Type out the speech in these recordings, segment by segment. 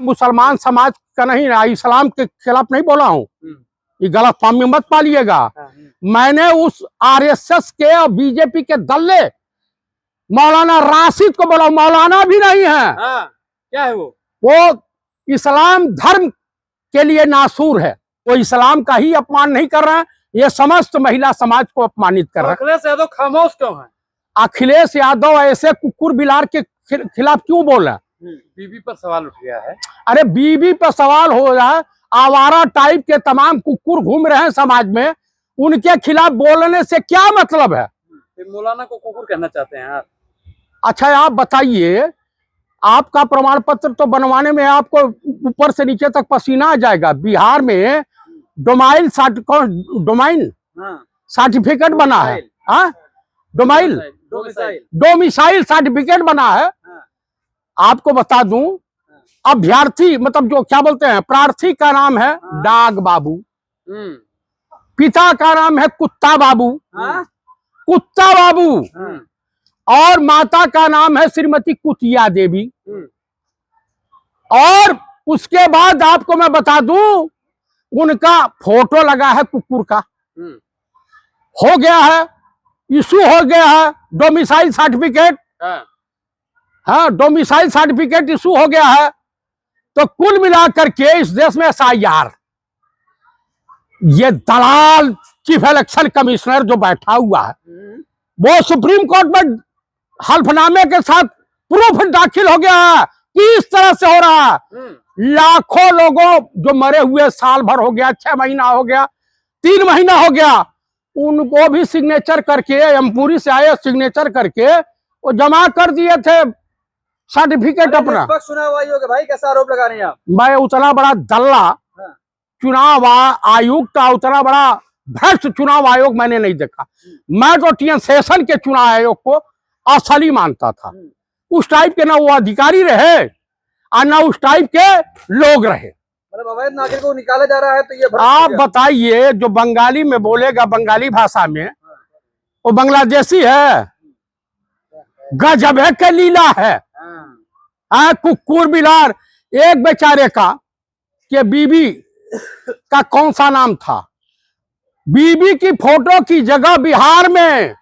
मुसलमान समाज का नहीं, इस्लाम के खिलाफ नहीं बोला हूँ, ये गलत फहमी मत पालिएगा। मैंने उस आरएसएस के और बीजेपी के दल्ले मौलाना राशिद को बोला, मौलाना भी नहीं है। क्या है वो इस्लाम धर्म के लिए नासूर है, वो इस्लाम का ही अपमान नहीं कर रहे हैं, ये समस्त महिला समाज को अपमानित कर रहे हैं। अखिलेश यादव खामोश क्यों है? अखिलेश यादव ऐसे कुकुर बिलार के खिलाफ क्यों बोल रहे हैं? बीबी पर सवाल उठ गया है। अरे बीबी पर सवाल हो रहा है, आवारा टाइप के तमाम कुकुर घूम रहे हैं समाज में, उनके खिलाफ बोलने से क्या मतलब है? मौलाना को कुकुर कहना चाहते हैं आप? अच्छा आप बताइए, आपका प्रमाण पत्र तो बनवाने में आपको ऊपर से नीचे तक पसीना आ जाएगा। बिहार में डोमाइल सर्टिफिकेट बना है, डोमिसाइल सर्टिफिकेट बना है। आपको बता दूं, अभ्यर्थी मतलब जो क्या बोलते हैं, प्रार्थी का नाम है डाग बाबू, पिता का नाम है कुत्ता बाबू, कुत्ता बाबू, और माता का नाम है श्रीमती कुतिया देवी। और उसके बाद आपको मैं बता दूं, उनका फोटो लगा है कुकुर का, हो गया है, इशू हो गया है डोमिसाइल सर्टिफिकेट। हाँ, डोमिसाइल सर्टिफिकेट इशू हो गया है। तो कुल मिलाकर के इस देश में SIR, ये दलाल चीफ इलेक्शन कमिश्नर जो बैठा हुआ है, वो सुप्रीम कोर्ट में हल्फनामे के साथ प्रूफ दाखिल हो गया है कि इस तरह से हो रहा है। लाखों लोगों जो मरे हुए, साल भर हो गया, 6 महीना हो गया, 3 महीना हो गया, उनको भी सिग्नेचर करके, एमपुरी से आए सिग्नेचर करके वो जमा कर दिए थे सर्टिफिकेट अपना। चुनाव आयोग भाई कैसा आरोप लगा रहे हैं आप? मैं उतना बड़ा दल्ला चुनाव आयुक्त, उतना बड़ा भ्रष्ट चुनाव आयोग मैंने नहीं देखा। मैं तो TN सेशन के चुनाव आयोग को असली मानता था। उस टाइप के ना वो अधिकारी रहे और ना उस टाइप के लोग रहे। मतलब अवैध नागरिक को निकाला जा रहा है, तो ये आप बताइए, जो बंगाली में बोलेगा, बंगाली भाषा में, वो बांग्लादेशी है? गजब है के लीला है। कुकुर बिलार, एक बेचारे का कि बीबी का कौन सा नाम था, बीबी की फोटो की जगह बिहार में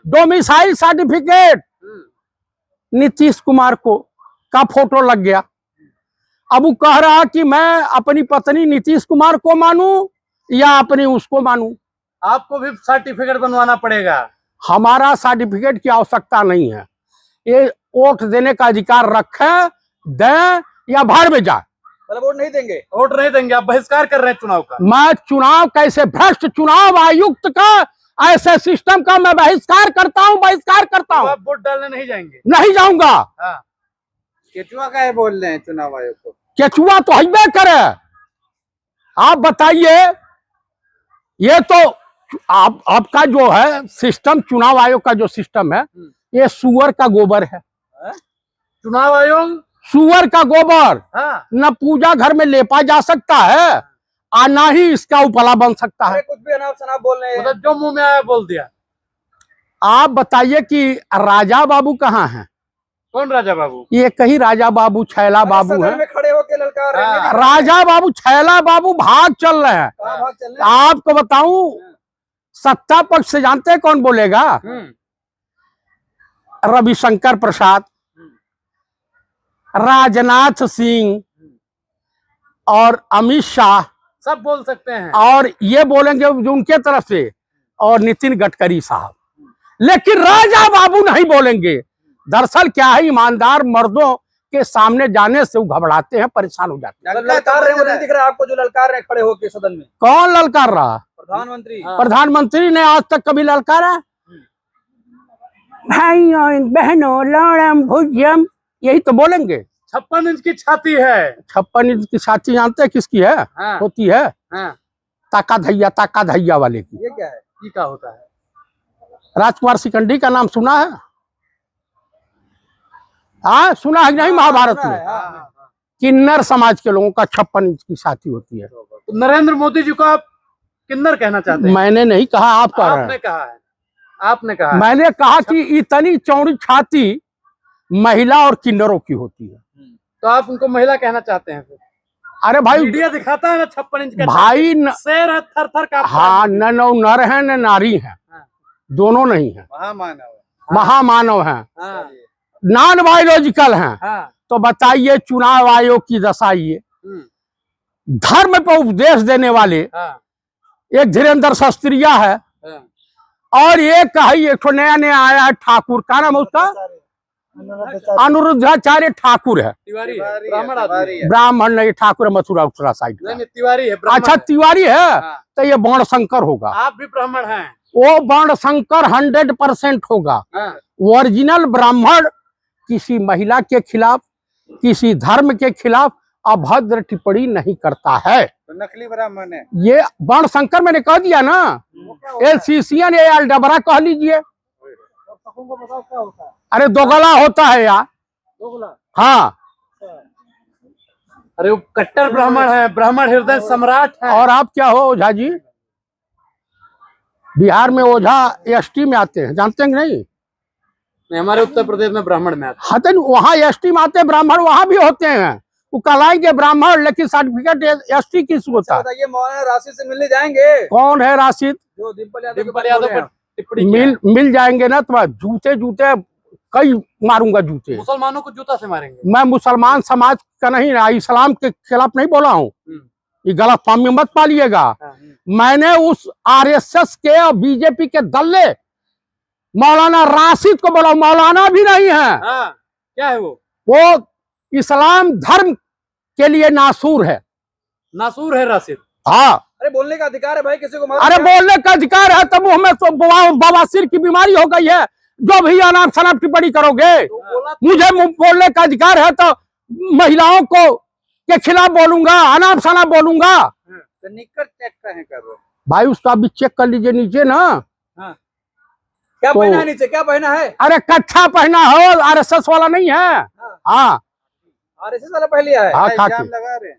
डोमिसाइल सर्टिफिकेट नीतीश कुमार को का फोटो लग गया। अब वो कह रहा कि मैं अपनी पत्नी नीतीश कुमार को मानूं या अपनी उसको मानूं। आपको भी सर्टिफिकेट बनवाना पड़ेगा। हमारा सर्टिफिकेट की आवश्यकता नहीं है, ये वोट देने का अधिकार रखें, दें या बाहर में जाए। मतलब वोट नहीं देंगे? वोट नहीं देंगे, आप बहिष्कार कर रहे हैं चुनाव का। मैं चुनाव कैसे, भ्रष्ट चुनाव आयुक्त का, ऐसे सिस्टम का मैं बहिष्कार करता हूं, बहिष्कार करता हूं। आप वोट डालने नहीं जाएंगे? नहीं जाऊंगा। केचुआ का है बोल रहे हैं चुनाव आयोग को? केचुआ तो हईबे करे। आप बताइए, ये तो आपका जो है सिस्टम, चुनाव आयोग का जो सिस्टम है, ये सुअर का गोबर है। चुनाव आयोग सुअर का गोबर, न पूजा घर में लेपा जा सकता है और ना ही इसका उपला बन सकता है। कुछ भी अनाप शनाप बोल रहे हैं, मतलब जो मुंह में आया बोल दिया। आप बताइए कि राजा बाबू कहाँ हैं? कौन राजा बाबू? ये कहीं राजा बाबू, छैला बाबू है। खड़े होके ललकार रहे हैं। राजा बाबू, छैला बाबू भाग चल रहे हैं। आपको बताऊं, सत्ता पक्ष से जानते हैं कौन बोलेगा? रविशंकर प्रसाद, राजनाथ सिंह और अमित शाह सब बोल सकते हैं, और ये बोलेंगे जो उनके तरफ से, और नितिन गडकरी साहब, लेकिन राजा बाबू नहीं बोलेंगे। दरअसल क्या है, ईमानदार मर्दों के सामने जाने से वो घबराते हैं, परेशान हो जाते हैं। ललकार रहे नहीं दिख रहा आपको, जो ललकार रहे खड़े होके सदन में? कौन ललकार रहा? प्रधानमंत्री। प्रधानमंत्री ने आज तक कभी ललकारा? भाइयों बहनों लौड़म भुजम, यही तो बोलेंगे। 56 इंच की छाती है। 56 इंच की छाती जानते हैं किसकी है? होती है ताका धैया वाले की। ये क्या है? ये क्या होता है? राजकुमार शिखंडी का नाम सुना है? हाँ, सुना है नहीं? महाभारत में किन्नर समाज के लोगों का 56 इंच की छाती होती है। तो नरेंद्र मोदी जी को आप किन्नर कहना चाहते हैं? मैंने नहीं कहा, आप कह रहे हैं। आपने कहा है, आपने कहा। मैंने कहा कि इतनी चौड़ी छाती महिला और किन्नरों की होती है। तो आप उनको महिला कहना चाहते हैं फिर? अरे भाई मीडिया दिखाता है ना 56 इंच का भाई शेर है, थर थर का। हाँ, न नर है न नारी है, हाँ। दोनों नहीं है, महामानव। महामानव है, हाँ। नॉन बायोलॉजिकल है। हाँ। तो बताइए चुनाव आयोग की दशा ये, धर्म पे उपदेश देने वाले हाँ। एक धीरेन्द्र शास्त्रिया है, हाँ। और एक कही एक नया नया आया है ठाकुर, क्या नाम है उसका, अनुरुद्धाचार्य ठाकुर है, तिवारी है, ब्राह्मण आदमी है। ब्राह्मण नहीं, ठाकुर है मथुरा उत्तरा साइड का। नहीं, तिवारी है, ब्राह्मण अच्छा है। तिवारी है। हाँ। तो ये वर्ण शंकर होगा। आप भी ब्राह्मण हैं। वो वर्ण शंकर 100% होगा। हाँ। ओरिजिनल ब्राह्मण किसी महिला के खिलाफ, किसी धर्म के खिलाफ अभद्र टिप्पणी नहीं करता है। तो नकली ब्राह्मण है ये वर्ण शंकर मैंने कह दिया ना, एलसीसीएन या डबरा कह लीजिए। अरे दोगला होता है यार, हाँ। अरे वो कट्टर ब्राह्मण है, ब्राह्मण हृदय सम्राट है। और आप क्या हो ओझा जी? बिहार में ओझा एसटी में आते हैं, जानते हैं कि नहीं? हमारे उत्तर प्रदेश में ब्राह्मण में आते हाँ, तो वहाँ एसटी में आते ब्राह्मण, वहाँ भी होते हैं, वो कहलाएंगे ब्राह्मण, लेकिन सर्टिफिकेट एसटी किस होता है? बताइए, मौलाना राशिद से मिलने जाएंगे? कौन है राशिद? जो डिम्पल यादव पर टिप्पणी मिल जाएंगे ना, तो जूते जूते कई मारूंगा जूते। मुसलमानों को जूता से मारेंगे। मैं मुसलमान समाज का नहीं ना, इस्लाम के खिलाफ नहीं बोला हूँ, ये गलत फहमी मत पालिएगा। मैंने उस आरएसएस के और बीजेपी के दल्ले मौलाना राशिद को बोला, मौलाना भी नहीं है। हाँ। क्या है वो इस्लाम धर्म के लिए नासूर है। नासूर है राशिद? हाँ। अरे बोलने का अधिकार है भाई, किसी को अरे बोलने का अधिकार है, तब हमें तो बवासीर की बीमारी हो गई है, जो भी अनाप शनाप टिप्पणी करोगे। मुझे बोलने का अधिकार है तो महिलाओं को के खिलाफ बोलूंगा, अनाप शनाप बोलूंगा। तो निकर चेक कहें कर रहे भाई उसका भी चेक कर लीजिए नीचे ना। हाँ। क्या तो, पहना है नीचे, क्या पहना है? अरे कच्छा पहना हो, आरएसएस वाला नहीं है। हाँ, आरएसएस वाला पहन लिया है। हाँ, इल्जाम लगा रहे हैं।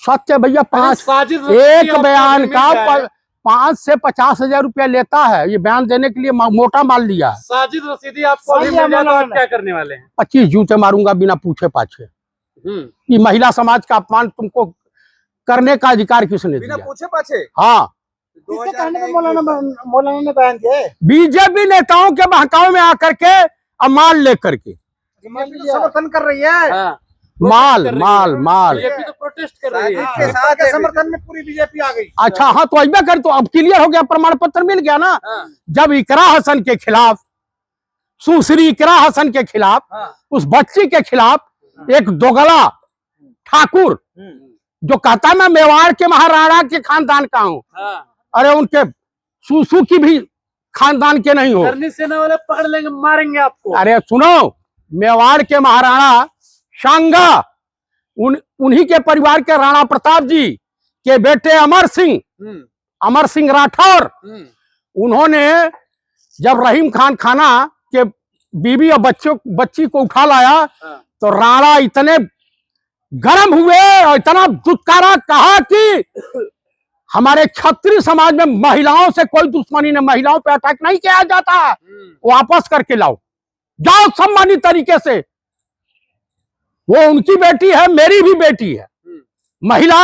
सत्य भैया, 5 एक बयान का 5 से 50 हजार रुपया लेता है, ये बयान देने के लिए मोटा माल लिया है। साजिद रसीदी आपको अभी मिल जाए तो आप क्या करने वाले हैं? 25 जूते मारूंगा बिना पूछे पाछे। ये महिला समाज का अपमान तुमको करने का अधिकार किसने बिना दिया? पूछे पाछे? हाँ। किसके कहने पे मौलाना ने बयान दिया है? बीजेपी नेताओं के बहकावे में आकर के और माल लेकर के समर्थन कर रही है। हाँ। माल माल माल। बीजेपी तो प्रोटेस्ट कर रही है। के साथ के समर्थन में पूरी बीजेपी आ गई। अच्छा, हाँ, तो ऐसा कर, तो अब क्लियर हो गया, प्रमाण पत्र मिल गया ना। जब इकरा हसन के खिलाफ, सुश्री इकरा हसन के खिलाफ, उस बच्ची के खिलाफ एक दोगला ठाकुर जो कहता मैं मेवाड़ के महाराणा के खानदान का हूँ, अरे उनके सुसु की भी खानदान के नहीं हो। करनी सेना वाले पकड़ लेंगे, मारेंगे आपको। अरे सुनो, मेवाड़ के महाराणा शांगा, उन्हीं के परिवार के राणा प्रताप जी के बेटे अमर सिंह राठौर, उन्होंने जब रहीम खान खाना के बीवी और बच्ची को उठा लाया, तो राणा इतने गर्म हुए और इतना दुत्कारा, कहा कि हमारे क्षत्रिय समाज में महिलाओं से कोई दुश्मनी नहीं, महिलाओं पे अटैक नहीं किया जाता, वापस करके लाओ, जाओ सम्मानित तरीके से। वो उनकी बेटी है, मेरी भी बेटी है। महिला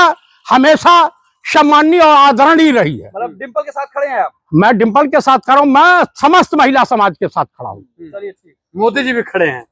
हमेशा सम्मानीय और आदरणीय रही है। मतलब डिम्पल के साथ खड़े हैं आप? मैं डिम्पल के साथ खड़ा हूं, मैं समस्त महिला समाज के साथ खड़ा हूं। चलिए ठीक। मोदी जी भी खड़े हैं।